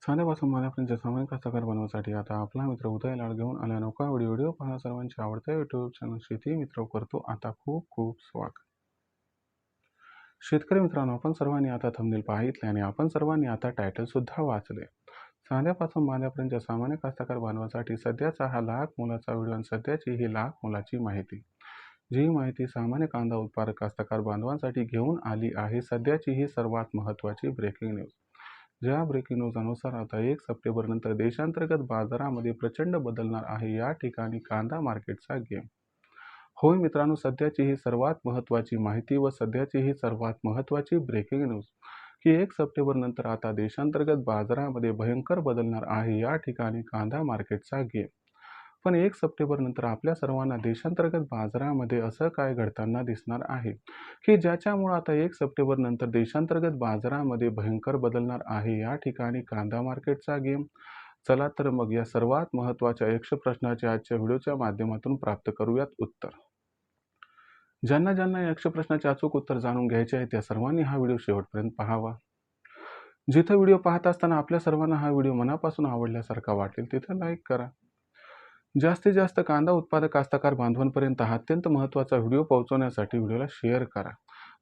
साध्यापासून माझ्यापर्यंत सामान्य कास्तकार बनवण्यासाठी आता आपला मित्र उदय लाड घेऊन आला नौका व्हिडिओ पाहणं सर्वांची आवडता युट्यूब चॅनल शेती मित्र करतो आता खूप खूप स्वागत. शेतकरी मित्रांनो, आपण सर्वांनी आता थंबनेल पाहितले आणि आपण सर्वांनी आता टायटल सुद्धा वाचले. साध्यापासून माझ्यापर्यंत सामान्य कास्तकार बनवण्यासाठी सध्याचा हा लाख मोलाचा व्हिडिओ आणि सध्याची ही लाख मोलाची माहिती. जी माहिती सामान्य कांदा उत्पादक कास्तकार बांधवांसाठी घेऊन आली आहे. सध्याची ही सर्वात महत्त्वाची ब्रेकिंग न्यूज. ज्या ब्रेकिंग न्यूज अनुसार आता 1 सप्टेंबर नंतर देशांतर्गत बाजारामध्ये प्रचंड बदलणार आहे. या ठिकाणी कांदा मार्केटचा गेम. होय मित्रांनो, सध्याची ही सर्वात महत्त्वाची माहिती व सध्याची ही सर्वात महत्त्वाची ब्रेकिंग न्यूज की 1 सप्टेंबर नंतर आता देशांतर्गत बाजारामध्ये भयंकर बदलणार आहे. या ठिकाणी कांदा मार्केटचा गेम. पण 1 सप्टेंबर नंतर आपल्या सर्वांना देशांतर्गत बाजारामध्ये असं काय घडताना दिसणार आहे की ज्याच्यामुळे आता 1 सप्टेंबर नंतर देशांतर्गत बाजारामध्ये भयंकर बदलणार आहे. या ठिकाणी कांदा मार्केटचा गेम. चला तर मग या सर्वात महत्त्वाच्या 100 प्रश्नाचे आजच्या व्हिडिओच्या माध्यमातून प्राप्त करूयात उत्तर. ज्यांना या 100 प्रश्नाचे अचूक उत्तर जाणून घ्यायचे आहे त्या सर्वांनी हा व्हिडिओ शेवटपर्यंत पाहावा. जिथं व्हिडिओ पाहत असताना आपल्या सर्वांना हा व्हिडिओ मनापासून आवडल्यासारखा वाटेल तिथं लाईक करा. जास्तीत जास्त कांदा उत्पादक कास्तकार बांधवांपर्यंत हा अत्यंत महत्त्वाचा व्हिडिओ पोहोचवण्यासाठी व्हिडिओला शेअर करा.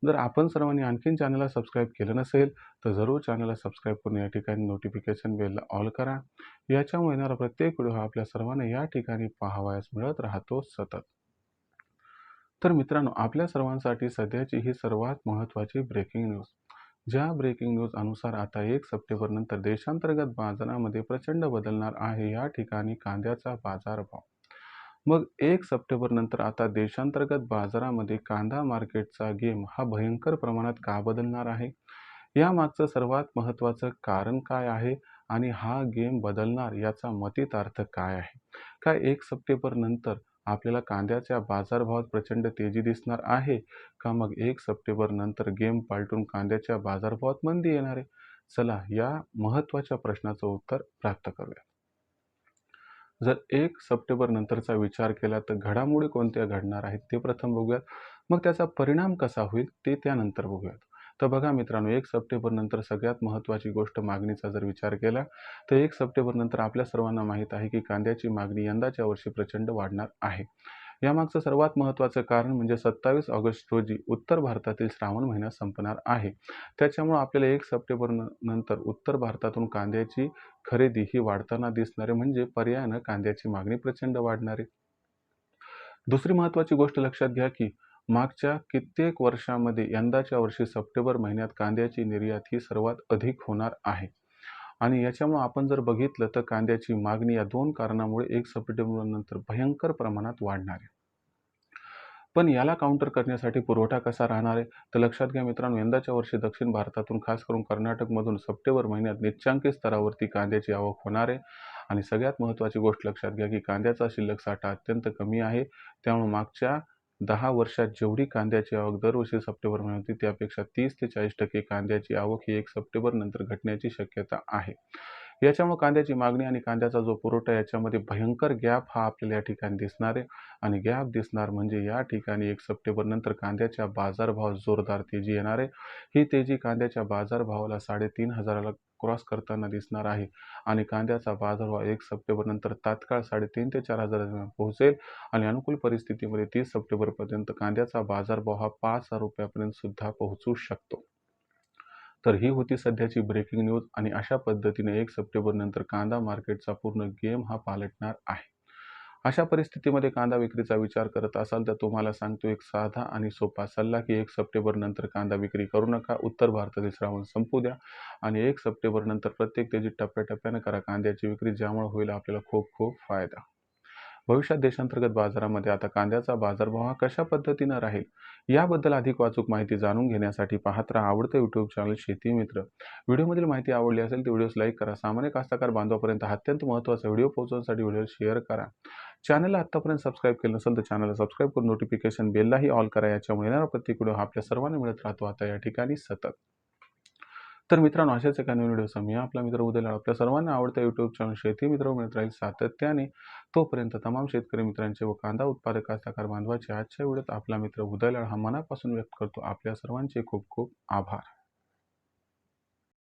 जर आपण सर्वांनी आणखीन चॅनलला सबस्क्राईब केलं नसेल तर जरूर चॅनलला सबस्क्राईब करून या ठिकाणी नोटिफिकेशन बेलला ऑल करा. याच्यामुळे येणारा प्रत्येक व्हिडिओ हा आपल्या सर्वांना या ठिकाणी पाहावयास मिळत राहतो सतत. तर मित्रांनो, आपल्या सर्वांसाठी सध्याची ही सर्वात महत्त्वाची ब्रेकिंग न्यूज. ज्या ब्रेकिंग न्यूज अनुसार आता 1 सप्टेंबर नंतर देशांतर्गत बाजारामध्ये प्रचंड बदलणार आहे. या ठिकाणी कांद्याचा बाजारभाव. मग 1 सप्टेंबर नंतर आता देशांतर्गत बाजारामध्ये कांदा मार्केटचा गेम हा भयंकर प्रमाणात का बदलणार आहे? यामागचं सर्वात महत्त्वाचं कारण काय आहे आणि हा गेम बदलणार याचा मतितार्थ काय आहे? काय 1 सप्टेंबर नंतर आपल्याला कांद्याच्या बाजारभावात प्रचंड तेजी दिसणार आहे का मग 1 सप्टेंबर नंतर गेम पालटून कांद्याच्या बाजारभावात मंदी येणार आहे? चला या महत्त्वाच्या प्रश्नाचं उत्तर प्राप्त करूया. जर 1 सप्टेंबर नंतरचा विचार केला तर घडामोडी कोणत्या घडणार आहेत ते प्रथम बघूयात. मग त्याचा परिणाम कसा होईल ते त्यानंतर बघूयात. तर बघा मित्रांनो, 1 सप्टेंबर नंतर सगळ्यात महत्त्वाची गोष्ट मागणीचा जर विचार केला तर 1 सप्टेंबर नंतर आपल्या सर्वांना माहीत आहे की कांद्याची मागणी यंदाच्या वर्षी प्रचंड वाढणार आहे. यामागचं सर्वात महत्त्वाचं कारण म्हणजे 27 ऑगस्ट रोजी उत्तर भारतातील श्रावण महिना संपणार आहे. त्याच्यामुळे आपल्याला 1 सप्टेंबर नंतर उत्तर भारतातून कांद्याची खरेदी ही वाढताना दिसणारे म्हणजे पर्यायानं कांद्याची मागणी प्रचंड वाढणार आहे. दुसरी महत्त्वाची गोष्ट लक्षात घ्या की मागच्या कित्येक वर्षामध्ये यंदाच्या वर्षी सप्टेंबर महिन्यात कांद्याची निर्यात ही सर्वात अधिक होणार आहे. आणि याच्यामुळे आपण जर बघितलं तर कांद्याची मागणी या 2 कारणामुळे 1 सप्टेंबर नंतर भयंकर प्रमाणात वाढणार आहे. पण याला काउंटर करण्यासाठी पुरवठा कसा राहणार आहे? तर लक्षात घ्या मित्रांनो, यंदाच्या वर्षी दक्षिण भारतातून खास करून कर्नाटकमधून सप्टेंबर महिन्यात निच्चांकी स्तरावरती कांद्याची आवक होणार आहे. आणि सगळ्यात महत्त्वाची गोष्ट लक्षात घ्या की कांद्याचा शिल्लक साठा अत्यंत कमी आहे. त्यामुळे मागच्या 10 वर्षात जेवढी कांद्याची आवक दरवर्षी सप्टेंबर महिन्यात होती त्यापेक्षा 30 ते 40% कांद्याची आवक ही 1 सप्टेंबर नंतर घटण्याची शक्यता आहे. याच्यामुळे कांद्याची मागणी आणि कांद्याचा जो पुरवठा याच्यामध्ये भयंकर गॅप हा आपल्याला या ठिकाणी दिसणार आहे. आणि गॅप दिसणार म्हणजे या ठिकाणी 1 सप्टेंबर नंतर कांद्याच्या बाजारभावात जोरदार तेजी येणार आहे. ही तेजी कांद्याच्या बाजारभावाला 3,500ला क्रॉस करताना दिसणार आहे. आणि कांद्याचा बाजारभाव 1 सप्टेंबर नंतर तात्काळ 3,500 ते 4,000 पोहोचेल. आणि अनुकूल परिस्थितीमध्ये 30 सप्टेंबरपर्यंत कांद्याचा बाजारभाव हा 5,000 रुपयापर्यंत सुद्धा पोहोचू शकतो. तर ही होती सध्याची ब्रेकिंग न्यूज आणि अशा पद्धतीने 1 सप्टेंबर नंतर कांदा मार्केटचा पूर्ण गेम हा पालटणार आहे. अशा परिस्थितीमध्ये कांदा विक्रीचा विचार करत असाल तर तुम्हाला सांगतो एक साधा आणि सोपा सल्ला की 1 सप्टेंबर नंतर कांदा विक्री करू नका. उत्तर भारतातील श्रावण संपू द्या आणि 1 सप्टेंबर नंतर प्रत्येक तेजी टप्प्याटप्प्याने करा कांद्याची विक्री, ज्यामुळे होईल आपल्याला खूप खूप फायदा. भविष्यात देशांतर्गत बाजारामध्ये आता कांद्याचा बाजारभाव हा कशा पद्धतीनं राहील याबद्दल अधिक अचूक माहिती जाणून घेण्यासाठी पाहत राहा आवडतं यूट्यूब चॅनल शेती मित्र. व्हिडिओमधील माहिती आवडली असेल तर व्हिडिओस लाईक करा. सामान्य कास्तकार बांधवापर्यंत हा अत्यंत महत्त्वाचा व्हिडिओ पोहोचवण्यासाठी व्हिडिओ शेअर करा. चॅनलला आत्तापर्यंत सबस्क्राईब केलं नसेल तर चॅनलला सबस्क्राईब करून नोटिफिकेशन बेललाही ऑल करा. याच्यामुळे येणारा प्रत्येक व्हिडिओ हा आपल्या सर्वांना मिळत राहतो आता या ठिकाणी सतत. तर मित्रांनो, अशाच एका नवीन व्हिडिओचा मी आपला मित्र उदय लाड आपल्या सर्वांना आवडता यूट्यूब चॅनल शेती मित्र मिळत राहील सातत्याने. तोपर्यंत तमाम शेतकरी मित्रांचे व कांदा उत्पादक कास्तकार बांधवाचे आजच्या व्हिडिओत आपला मित्र उदय लाड हा मनापासून व्यक्त करतो. आपल्या सर्वांचे खूप खूप आभार.